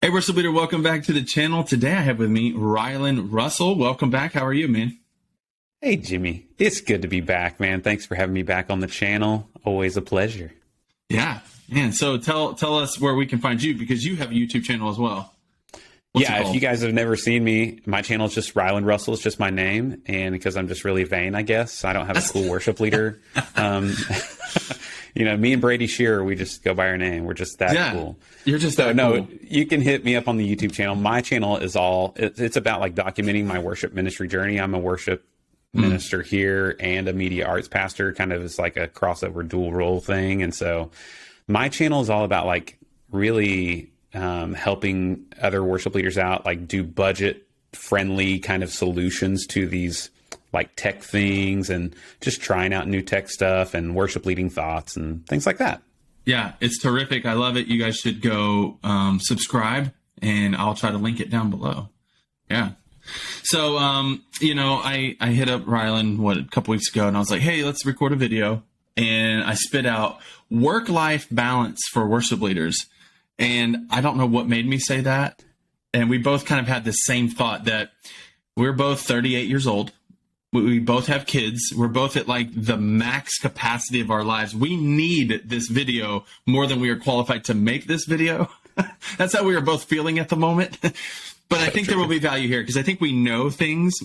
Hey, worship leader, welcome back to the channel. Today I have with me Rylan Russell. Welcome back. How are you, man? Hey, Jimmy. It's good to be back, man. Thanks for having me back on the channel. Always a pleasure. Yeah, man. So tell us where we can find you, because you have a YouTube channel as well. What's it Yeah, if called? you guys have never seen me, my channel is just Rylan Russell. It's just my name. And because I'm just really vain, I guess. I don't have a cool worship leader. Me and Brady Shearer, we just go by our name. We're just that cool. You're just So that no, cool. you can hit me up on the YouTube channel. My channel is it's about like documenting my worship ministry journey. I'm a worship minister here and a media arts pastor, kind of is like a crossover dual role thing. And so my channel is all about like really helping other worship leaders out, like do budget friendly kind of solutions to these like tech things and just trying out new tech stuff and worship leading thoughts and things like that. Yeah, it's terrific. I love it. You guys should go subscribe, and I'll try to link it down below. Yeah. So, I hit up Rylan, a couple weeks ago, and I was like, hey, let's record a video. And I spit out work-life balance for worship leaders. And I don't know what made me say that. And we both kind of had the same thought that we're both 38 years old. We both have kids. We're both at like the max capacity of our lives. We need this video more than we are qualified to make this video. That's how we are both feeling at the moment. But I think there will be value here, because I think we know things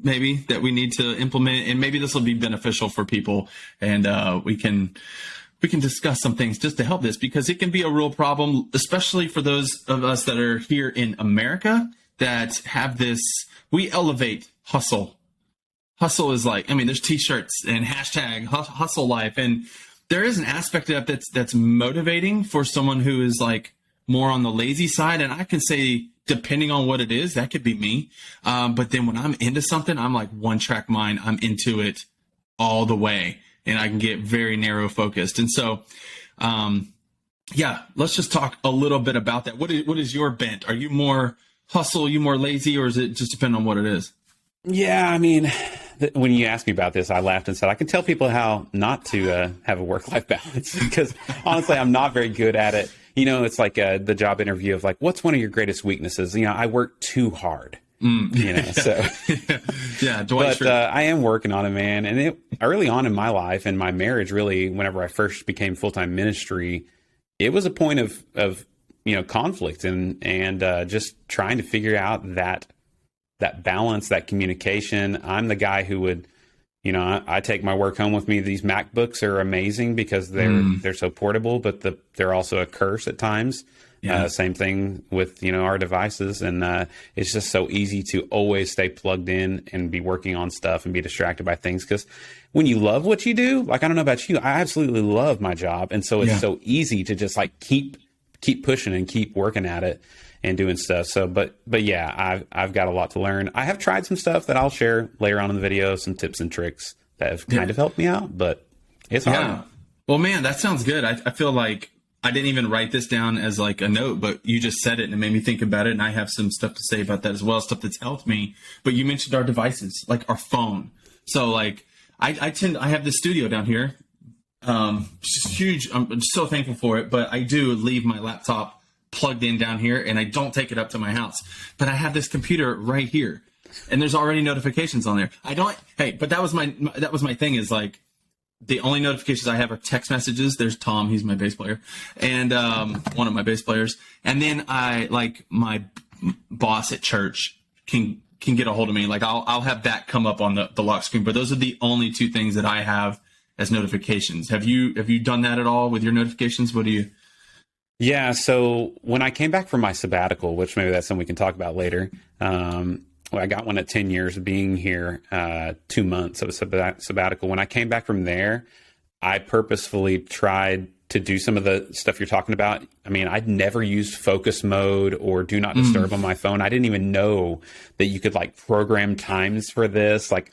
maybe that we need to implement, and maybe this will be beneficial for people. And we can discuss some things just to help this, because it can be a real problem, especially for those of us that are here in America that have this. We elevate hustle. Hustle is like, there's t-shirts and hashtag hustle life. And there is an aspect of that that's motivating for someone who is like more on the lazy side. And I can say, depending on what it is, that could be me. But then when I'm into something, I'm like one track mind. I'm into it all the way, and I can get very narrow focused. And so, let's just talk a little bit about that. What is your bent? Are you more hustle? Are you more lazy, or is it just depend on what it is? Yeah, when you asked me about this, I laughed and said, I can tell people how not to have a work-life balance, because honestly, I'm not very good at it. It's like the job interview of like, what's one of your greatest weaknesses? I work too hard, so. Yeah, but I am working on it, man. And early on in my life and my marriage, really, whenever I first became full-time ministry, it was a point of conflict and just trying to figure out that balance, that communication. I'm the guy who would, I take my work home with me. These MacBooks are amazing because they're so portable, but they're also a curse at times. Yeah. Same thing with, our devices. And it's just so easy to always stay plugged in and be working on stuff and be distracted by things. Because when you love what you do, like, I don't know about you, I absolutely love my job. And so it's so easy to just like keep pushing and keep working at it and doing stuff. So, but yeah, I've got a lot to learn. I have tried some stuff that I'll share later on in the video, some tips and tricks that have kind of helped me out, but it's hard. Yeah. Well, man, that sounds good. I feel like I didn't even write this down as like a note, but you just said it and it made me think about it. And I have some stuff to say about that as well, stuff that's helped me. But you mentioned our devices, like our phone. So like I have this studio down here. It's huge. I'm so thankful for it, but I do leave my laptop plugged in down here, and I don't take it up to my house. But I have this computer right here, and there's already notifications on there. But that was my thing, is like the only notifications I have are text messages. There's Tom, he's my bass player, and one of my bass players. And then my boss at church can get a hold of me. Like I'll have that come up on the lock screen. But those are the only two things that I have as notifications. Have you done that at all with your notifications? What do you? Yeah. So when I came back from my sabbatical, which maybe that's something we can talk about later, I got one at 10 years of being here, 2 months of a sabbatical. When I came back from there, I purposefully tried to do some of the stuff you're talking about. I'd never used focus mode or do not disturb on my phone. I didn't even know that you could like program times for this. Like,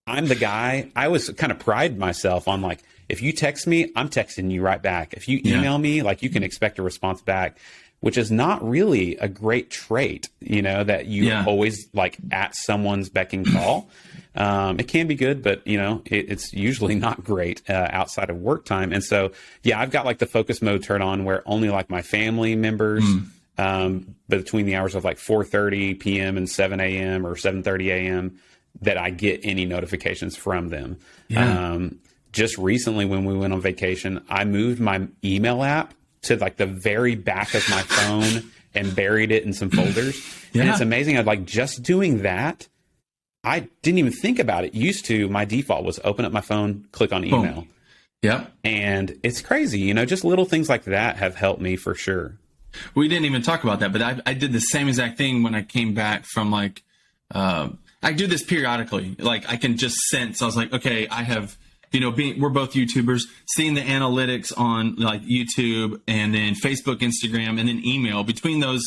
I'm the guy, I was kind of pride myself on like, if you text me, I'm texting you right back. If you email me, like you can expect a response back, which is not really a great trait, that you always like at someone's beck and call. It can be good, but it's usually not great outside of work time. And so, I've got like the focus mode turned on where only like my family members between the hours of like 4:30 p.m. and 7 a.m. or 7:30 a.m. that I get any notifications from them. Yeah. Just recently when we went on vacation, I moved my email app to like the very back of my phone and buried it in some folders. Yeah. And it's amazing. I'd like just doing that. I didn't even think about it. Used to, my default was open up my phone, click on email. Boom. Yep. And it's crazy, you know, just little things like that have helped me for sure. We didn't even talk about that, but I did the same exact thing when I came back from like, I do this periodically. Like I can just sense, I was like, okay, I have, you know, we're both YouTubers, seeing the analytics on like YouTube and then Facebook, Instagram, and then email. Between those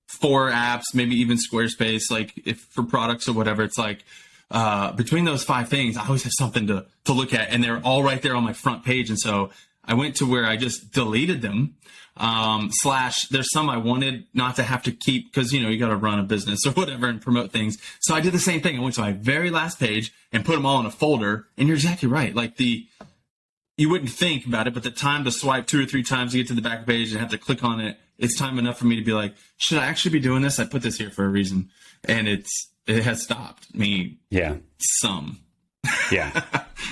4 apps, maybe even Squarespace, like if for products or whatever, it's like, between those 5 things, I always have something to look at, and they're all right there on my front page. And so I went to where I just deleted them. / there's some I wanted not to have to keep because, you know, you got to run a business or whatever and promote things. So I did the same thing. I went to my very last page and put them all in a folder. And you're exactly right. Like you wouldn't think about it, but the time to swipe 2 or 3 times to get to the back page and have to click on it, it's time enough for me to be like, should I actually be doing this? I put this here for a reason. And it has stopped me. Yeah. Some. Yeah.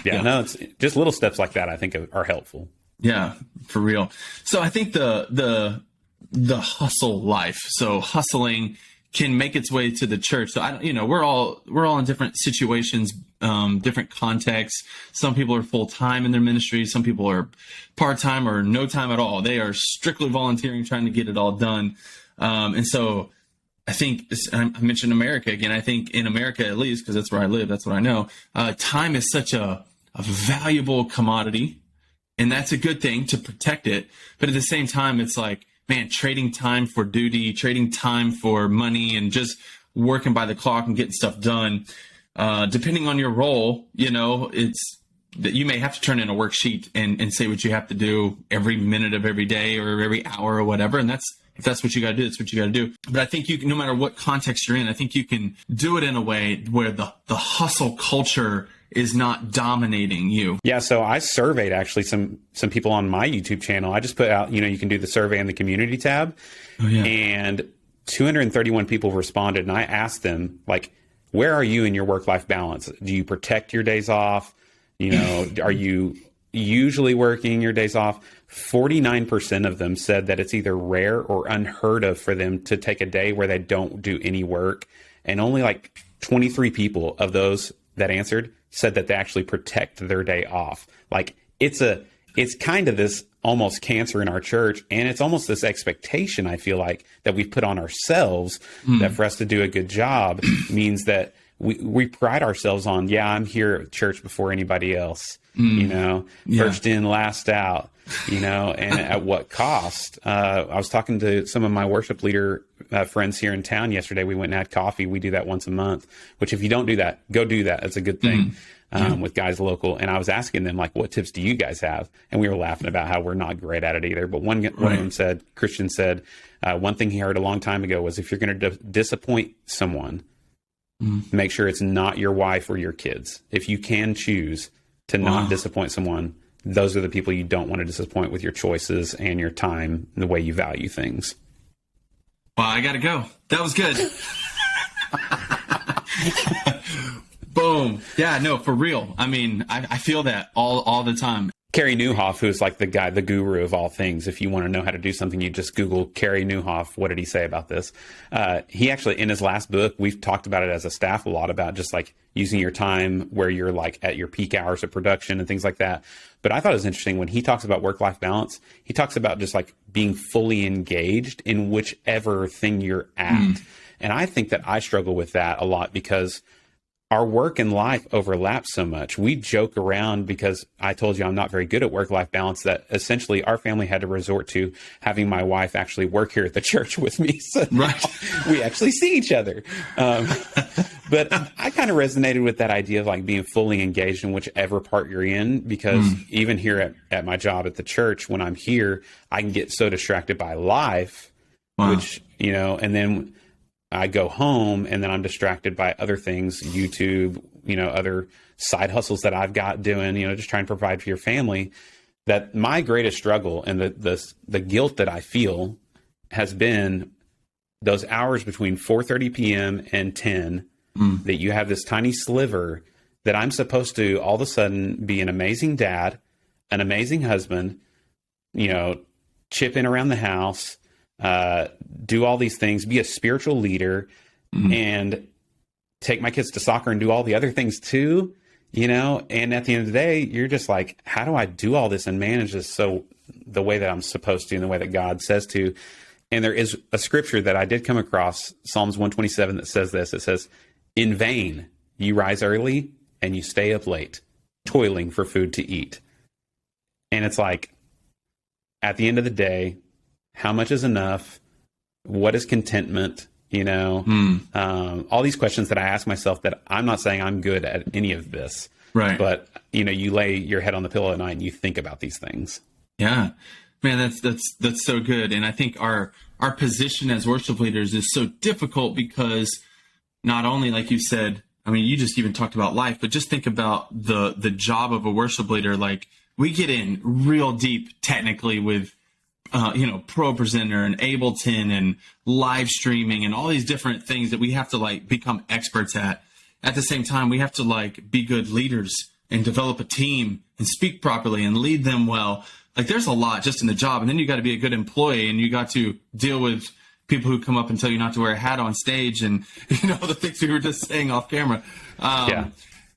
No, it's just little steps like that I think are helpful. Yeah, for real. So I think the hustle life. So hustling can make its way to the church. So we're all in different situations, different contexts. Some people are full time in their ministry. Some people are part time or no time at all. They are strictly volunteering, trying to get it all done. And so I think I mentioned America again. I think in America, at least, because that's where I live, that's what I know. Time is such a valuable commodity. And that's a good thing to protect it. But at the same time, it's like, man, trading time for duty, trading time for money, and just working by the clock and getting stuff done. Depending on your role, you know, it's that you may have to turn in a worksheet and say what you have to do every minute of every day or every hour or whatever. And if that's what you got to do, that's what you got to do. But I think no matter what context you're in, I think you can do it in a way where the hustle culture is not dominating you. Yeah. So I surveyed actually some people on my YouTube channel. I just put out, you know, you can do the survey in the community tab. Oh, yeah. And 231 people responded. And I asked them, like, where are you in your work-life balance? Do you protect your days off? You know, are you usually working your days off? 49% of them said that it's either rare or unheard of for them to take a day where they don't do any work. And only like 23 people of those that answered said that they actually protect their day off. Like it's kind of this almost cancer in our church. And it's almost this expectation, I feel like, that we put on ourselves that for us to do a good job means that we pride ourselves on, yeah, I'm here at church before anybody else, you know, first in, last out, you know, and at what cost? I was talking to some of my worship leader friends here in town yesterday. We went and had coffee. We do that once a month, which if you don't do that, go do that. It's a good thing with guys local. And I was asking them, like, what tips do you guys have? And we were laughing about how we're not great at it either. But one of them said, Christian said, one thing he heard a long time ago was if you're going to disappoint someone, make sure it's not your wife or your kids. If you can choose to not disappoint someone, those are the people you don't want to disappoint with your choices and your time and the way you value things. Well, I got to go. That was good. Boom. Yeah, no, for real. I mean, I feel that all the time. Carey Nieuwhof, who's like the guy, the guru of all things. If you want to know how to do something, you just Google Carey Nieuwhof. What did he say about this? He actually, in his last book, we've talked about it as a staff a lot about just like using your time where you're like at your peak hours of production and things like that. But I thought it was interesting when he talks about work-life balance, he talks about just like being fully engaged in whichever thing you're at. And I think that I struggle with that a lot because our work and life overlap so much. We joke around because I told you I'm not very good at work-life balance that essentially our family had to resort to having my wife actually work here at the church with me. So we actually see each other. But I kind of resonated with that idea of like being fully engaged in whichever part you're in, because even here at my job at the church, when I'm here, I can get so distracted by life, which, you know, and then I go home and then I'm distracted by other things, YouTube, you know, other side hustles that I've got doing, you know, just trying to provide for your family. That my greatest struggle and the guilt that I feel has been those hours between 4:30 p.m. and 10, that you have this tiny sliver that I'm supposed to all of a sudden be an amazing dad, an amazing husband, chip in around the house, do all these things, be a spiritual leader, and take my kids to soccer and do all the other things too, and at the end of the day, you're just like, how do I do all this and manage this so the way that I'm supposed to and the way that God says to? And there is a scripture that I did come across, Psalms 127, that says this. It says, in vain you rise early and you stay up late, toiling for food to eat. And it's like, at the end of the day, how much is enough? What is contentment? All these questions that I ask myself, that I'm not saying I'm good at any of this, right? But you lay your head on the pillow at night and you think about these things. Yeah, man, that's so good. And I think our position as worship leaders is so difficult because not only, like you said, I mean, you just even talked about life, but just think about the job of a worship leader. Like, we get in real deep technically with Pro Presenter and Ableton and live streaming and all these different things that we have to become experts at. At the same time, we have to be good leaders and develop a team and speak properly and lead them well. There's a lot just in the job. And then you got to be a good employee, and you got to deal with people who come up and tell you not to wear a hat on stage, and the things we were just saying off camera.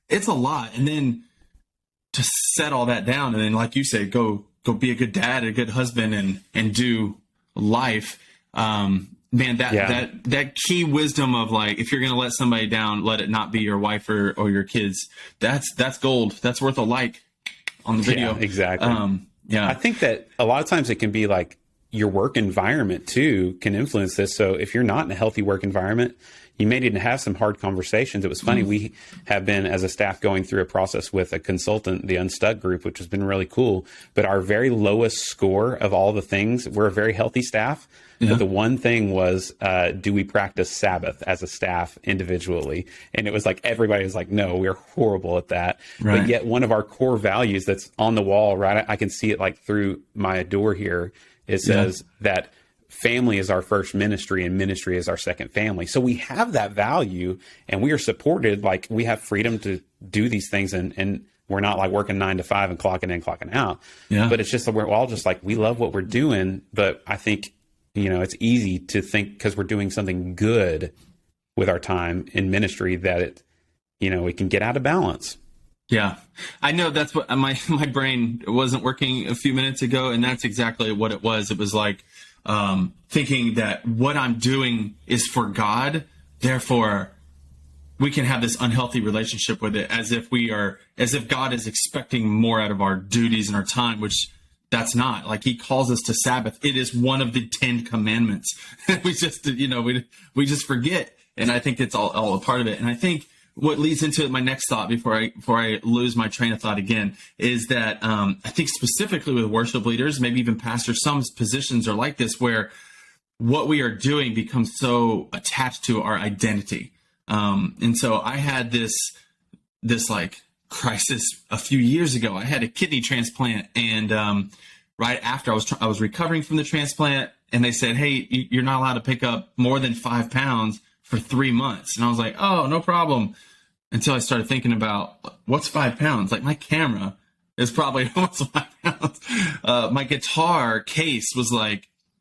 It's a lot. And then to set all that down, and then, like you say, go be a good dad, a good husband, and do life. Man, that key wisdom of if you're going to let somebody down, let it not be your wife or your kids. That's gold. That's worth a like on the video. Yeah, exactly. I think that a lot of times it can be your work environment too can influence this. So if you're not in a healthy work environment, you may need to have some hard conversations. It was funny. We have been, as a staff, going through a process with a consultant, the Unstuck group, which has been really cool. But our very lowest score of all the things, we're a very healthy staff. Yeah. But the one thing was, do we practice Sabbath as a staff individually? And it was everybody was no, we're horrible at that. Right. But yet one of our core values that's on the wall, right? I can see it through my door here. It says that family is our first ministry and ministry is our second family. So we have that value, and we are supported. We have freedom to do these things, and we're not working 9 to 5 and clocking in, clocking out. Yeah. But it's just, we're all just we love what we're doing. But I think, it's easy to think, because we're doing something good with our time in ministry, that it, we can get out of balance. Yeah, I know that's what my brain wasn't working a few minutes ago. And that's exactly what it was. It was thinking that what I'm doing is for God, therefore we can have this unhealthy relationship with it, as if God is expecting more out of our duties and our time, which that's not. He calls us to Sabbath. It is one of the 10 commandments. We just, we just forget. And I think it's all a part of it. And I think what leads into my next thought before I lose my train of thought again is that I think specifically with worship leaders, maybe even pastors, some positions are like this, where what we are doing becomes so attached to our identity. And so I had this crisis a few years ago. I had a kidney transplant, and right after I was recovering from the transplant, and they said, "Hey, you're not allowed to pick up more than 5 pounds for 3 months." And I was like, "Oh, no problem." Until I started thinking about what's 5 pounds. My camera is probably almost 5 pounds. My guitar case was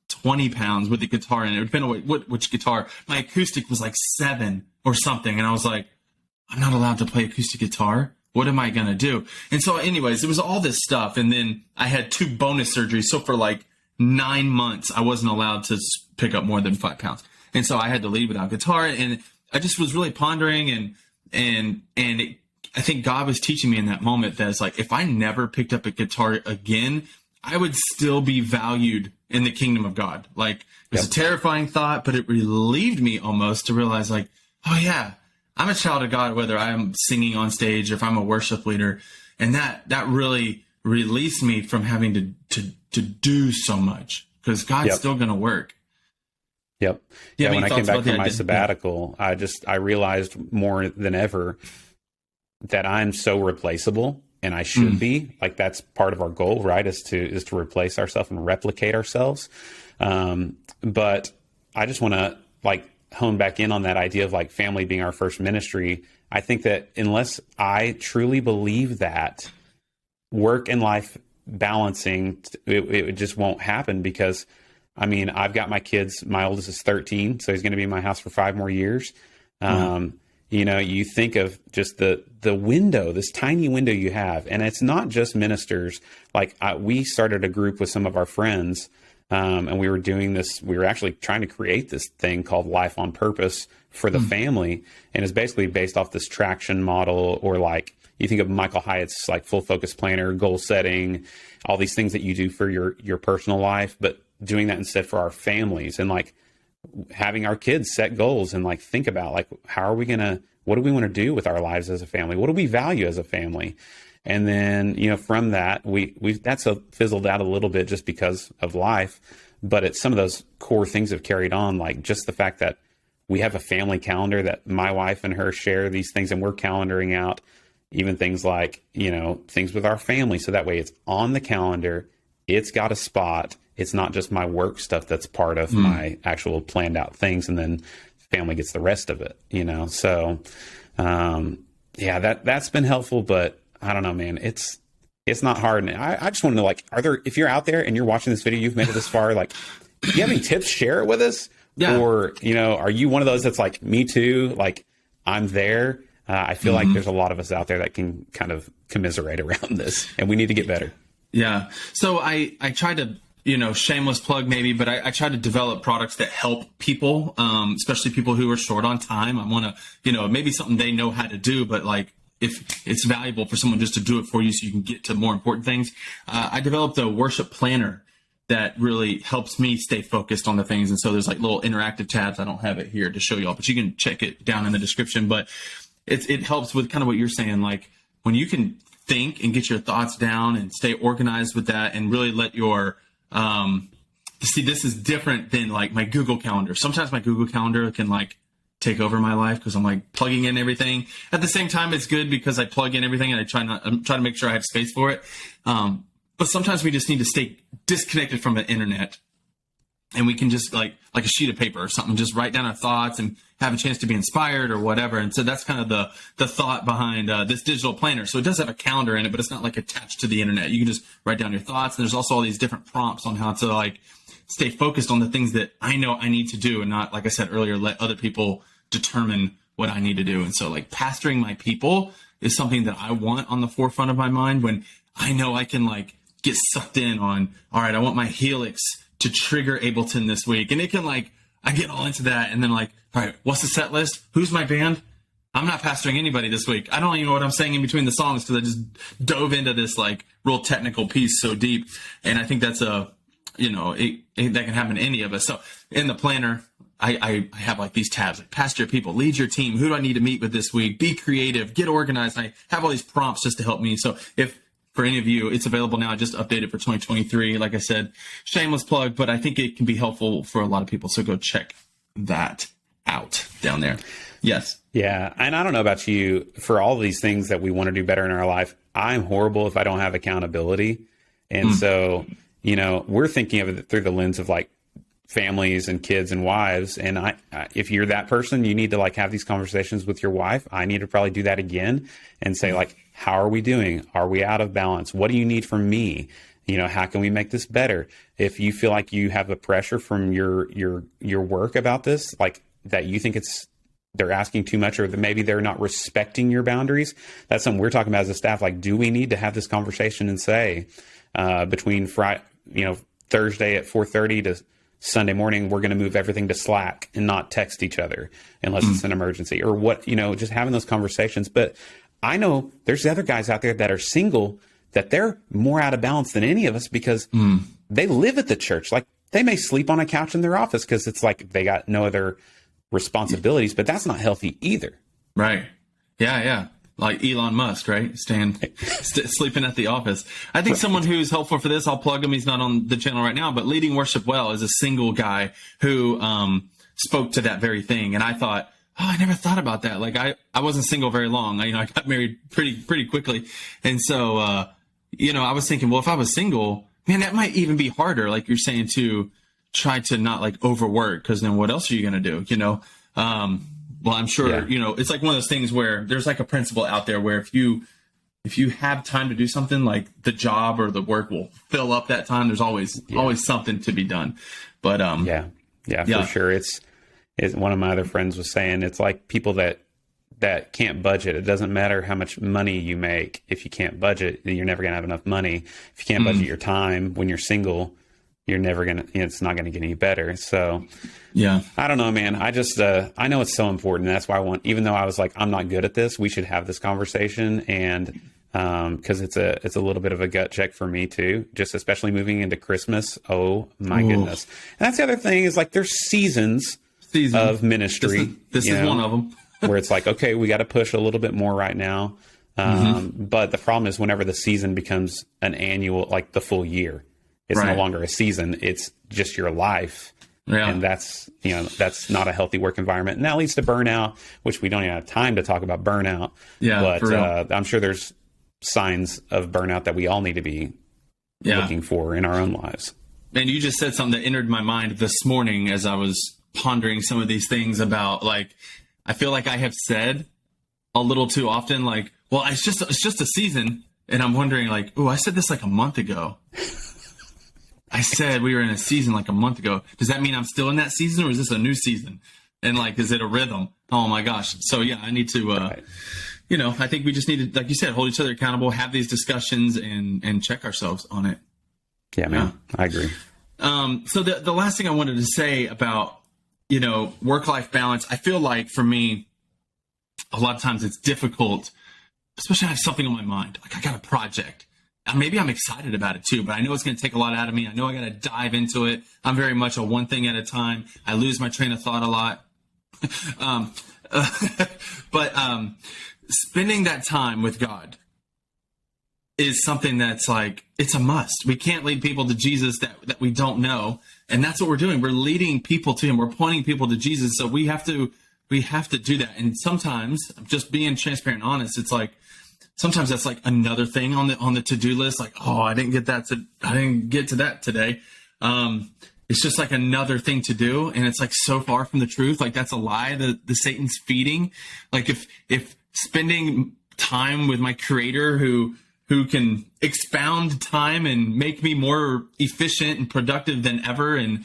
20 pounds with the guitar in it. It depended on which guitar. My acoustic was 7 or something. And I was like, I'm not allowed to play acoustic guitar. What am I going to do? And so anyways, it was all this stuff. And then I had 2 bonus surgeries. So for 9 months, I wasn't allowed to pick up more than 5 pounds. And so I had to leave without guitar. And I just was really pondering, I think God was teaching me in that moment that it's if I never picked up a guitar again, I would still be valued in the kingdom of God. It was a terrifying thought, but it relieved me almost to realize oh yeah, I'm a child of God, whether I'm singing on stage or if I'm a worship leader. And that really released me from having to do so much, because God's still going to work. Yep. Yeah. When I came back from my sabbatical, I realized more than ever that I'm so replaceable, and I should be. That's part of our goal, right? Is to replace ourselves and replicate ourselves. But I just want to like hone back in on that idea of like family being our first ministry, I think that unless I truly believe that, work and life balancing, it just won't happen. Because I mean, I've got my kids, my oldest is 13, so he's going to be in my house for 5 more years. You know, you think of just the window, this tiny window you have, and it's not just ministers. Like we started a group with some of our friends, and we were doing this. We were actually trying to create this thing called Life on Purpose for the family, and it's basically based off this traction model, or like you think of Michael Hyatt's like full focus planner, goal setting, all these things that you do for your personal life, but doing that instead for our families, and like having our kids set goals and like think about like, what do we want to do with our lives as a family? What do we value as a family? And then, you know, from that, that's fizzled out a little bit just because of life, but it's some of those core things have carried on, like just the fact that we have a family calendar that my wife and her share these things, and we're calendaring out even things like, you know, things with our family. So that way it's on the calendar, it's got a spot. It's not just my work stuff that's part of my actual planned out things, and then family gets the rest of it, you know? So, yeah, that's been helpful, but I don't know, man, it's not hard. And I just want to know, like, if you're out there and you're watching this video, you've made it this far, like, do you have any tips? Share it with us. Yeah. Or, you know, are you one of those that's like, me too? Like, I'm there. I feel like there's a lot of us out there that can kind of commiserate around this, and we need to get better. Yeah. So I tried to, you know, shameless plug maybe, but I try to develop products that help people, especially people who are short on time. I want to, you know, maybe something they know how to do, but like if it's valuable for someone just to do it for you so you can get to more important things. I developed a worship planner that really helps me stay focused on the things. And so there's like little interactive tabs. I don't have it here to show y'all, but you can check it down in the description. But it helps with kind of what you're saying, like when you can think and get your thoughts down and stay organized with that, and really let your see, this is different than like my Google Calendar. Sometimes my Google Calendar can like take over my life because I'm like plugging in everything. At the same time, it's good because I plug in everything and I'm trying to make sure I have space for it. But sometimes we just need to stay disconnected from the internet, and we can just like a sheet of paper or something, just write down our thoughts and have a chance to be inspired or whatever. And so that's kind of the thought behind this digital planner. So it does have a calendar in it, but it's not like attached to the internet. You can just write down your thoughts. And there's also all these different prompts on how to like stay focused on the things that I know I need to do, and not, like I said earlier, let other people determine what I need to do. And so like pastoring my people is something that I want on the forefront of my mind when I know I can like get sucked in on, all right, I want my Helix to trigger Ableton this week. And it can like, I get all into that. And then like, all right, what's the set list? Who's my band? I'm not pastoring anybody this week. I don't even know what I'm saying in between the songs because I just dove into this like real technical piece so deep. And I think that's that can happen to any of us. So in the planner, I have like these tabs, like pastor your people, lead your team. Who do I need to meet with this week? Be creative, get organized. And I have all these prompts just to help me. So if for any of you, it's available now. I just updated for 2023. Like I said, shameless plug, but I think it can be helpful for a lot of people. So go check that out down there. Yes. Yeah. And I don't know about you, for all these things that we want to do better in our life, I'm horrible if I don't have accountability. And so, you know, we're thinking of it through the lens of like families and kids and wives. And if you're that person, you need to like have these conversations with your wife. I need to probably do that again and say like, how are we doing? Are we out of balance? What do you need from me? You know, how can we make this better? If you feel like you have a pressure from your work about this, like that you think they're asking too much, or that maybe they're not respecting your boundaries, that's something we're talking about as a staff. Like, do we need to have this conversation and say, between Thursday at 4:30 to Sunday morning, we're going to move everything to Slack and not text each other unless it's an emergency, or what, you know, just having those conversations. But I know there's other guys out there that are single that they're more out of balance than any of us because they live at the church. Like they may sleep on a couch in their office because it's like they got no other responsibilities, but that's not healthy either. Right. Yeah. Yeah. Like Elon Musk, right? Sleeping at the office. I think someone who's helpful for this, I'll plug him. He's not on the channel right now, but Leading Worship Well is a single guy who spoke to that very thing. And I thought, oh, I never thought about that. Like I wasn't single very long. I got married pretty quickly. And so, I was thinking, well, if I was single, man, that might even be harder. Like you're saying to try to not like overwork, because then what else are you going to do? Well, I'm sure, it's like one of those things where there's like a principle out there where if you have time to do something, like the job or the work will fill up that time. There's always something to be done. But for sure. It's one of my other friends was saying, it's like people that can't budget. It doesn't matter how much money you make. If you can't budget, then you're never going to have enough money. If you can't budget your time when you're single, you're never going to, it's not going to get any better. So I don't know, man. I just, I know it's so important. That's why even though I was like, I'm not good at this, we should have this conversation. And, cause it's a little bit of a gut check for me too, just especially moving into Christmas. Oh my goodness. And that's the other thing is like, there's seasons of ministry. This is one of them. Where it's like, okay, we got to push a little bit more right now. But the problem is whenever the season becomes an annual, like the full year, it's no longer a season. It's just your life. Yeah. And that's not a healthy work environment. And that leads to burnout, which we don't even have time to talk about burnout. Yeah, but I'm sure there's signs of burnout that we all need to be looking for in our own lives. And you just said something that entered my mind this morning as I was pondering some of these things about, like, I feel like I have said a little too often, like, well, it's just a season. And I'm wondering, like, oh, I said this like a month ago. I said we were in a season like a month ago. Does that mean I'm still in that season, or is this a new season? And like, is it a rhythm? Oh my gosh. So yeah, I need to, I think we just need to, like you said, hold each other accountable, have these discussions and check ourselves on it. Yeah, man, I agree. So the last thing I wanted to say about, work-life balance, I feel like for me, a lot of times it's difficult, especially when I have something on my mind. Like I got a project. Maybe I'm excited about it too, but I know it's going to take a lot out of me. I know I got to dive into it. I'm very much a one thing at a time. I lose my train of thought a lot. But spending that time with God is something that's like, it's a must. We can't lead people to Jesus that we don't know. And that's what we're doing. We're leading people to him. We're pointing people to Jesus. So we have to do that. And sometimes, just being transparent and honest, it's like, sometimes that's like another thing on the to-do list. Like, oh, I didn't get to that today. It's just like another thing to do. And it's like so far from the truth. Like that's a lie that the Satan's feeding. Like if spending time with my creator who can expound time and make me more efficient and productive than ever. And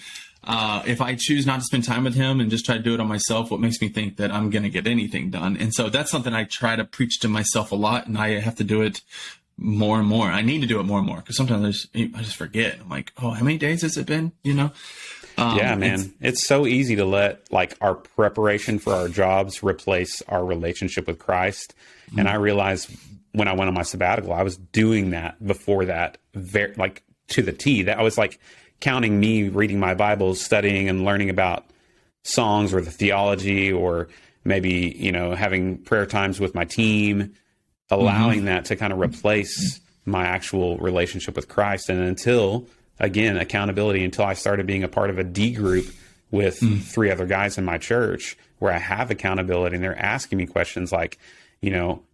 if I choose not to spend time with him and just try to do it on myself, what makes me think that I'm going to get anything done? And so that's something I try to preach to myself a lot, and I have to do it more and more. I need to do it more and more because sometimes I just forget. I'm like, oh, how many days has it been? Yeah, man. It's so easy to let like our preparation for our jobs replace our relationship with Christ. And I realized when I went on my sabbatical, I was doing that before that, very like to the T. That I was like counting me reading my Bible, studying and learning about songs or the theology, or maybe, having prayer times with my team, allowing that to kind of replace my actual relationship with Christ. And until, again, accountability, until I started being a part of a D group with 3 other guys in my church where I have accountability and they're asking me questions like,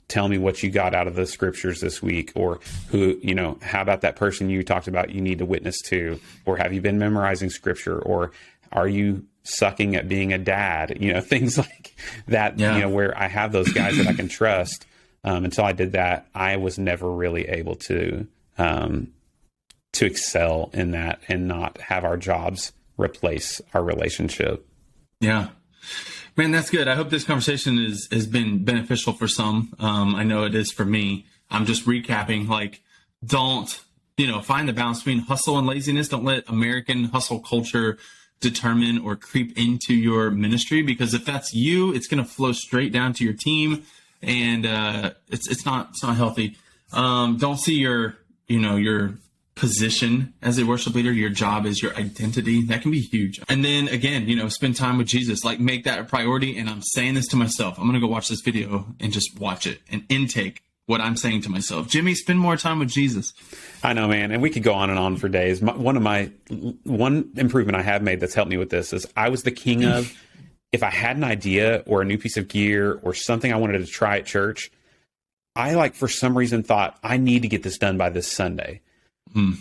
tell me what you got out of the scriptures this week, or who, how about that person you talked about you need to witness to, or have you been memorizing scripture, or are you sucking at being a dad, things like that, where I have those guys that I can trust. Until I did that, I was never really able to excel in that and not have our jobs replace our relationship. Yeah. Man, that's good. I hope this conversation has been beneficial for some. I know it is for me. I'm just recapping, like, don't, find the balance between hustle and laziness. Don't let American hustle culture determine or creep into your ministry, because if that's you, it's going to flow straight down to your team, and it's not healthy. Don't see your position as a worship leader, your job is your identity. That can be huge. And then again, spend time with Jesus, like make that a priority. And I'm saying this to myself. I'm going to go watch this video and just watch it and intake what I'm saying to myself. Jimmy, spend more time with Jesus. I know, man. And we could go on and on for days. One improvement I have made that's helped me with this is I was the king of, if I had an idea or a new piece of gear or something I wanted to try at church, I for some reason thought I need to get this done by this Sunday.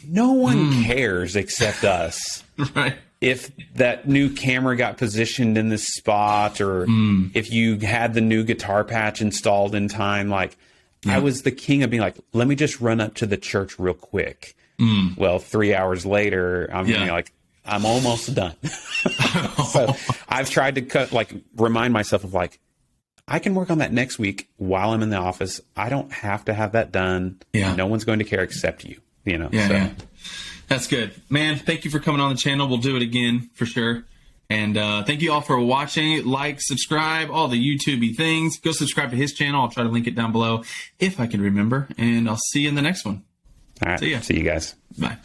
No one cares except us. Right. if that new camera got positioned in this spot, or if you had the new guitar patch installed in time. Like, I was the king of being like, let me just run up to the church real quick. Well, 3 hours later, I'm like, I'm almost done. So I've tried to remind myself of like, I can work on that next week while I'm in the office. I don't have to have that done. Yeah. No one's going to care except you, Yeah. That's good, man. Thank you for coming on the channel. We'll do it again for sure. And thank you all for watching. Like, subscribe, all the YouTube-y things. Go subscribe to his channel. I'll try to link it down below if I can remember. And I'll see you in the next one. All right. See you guys. Bye.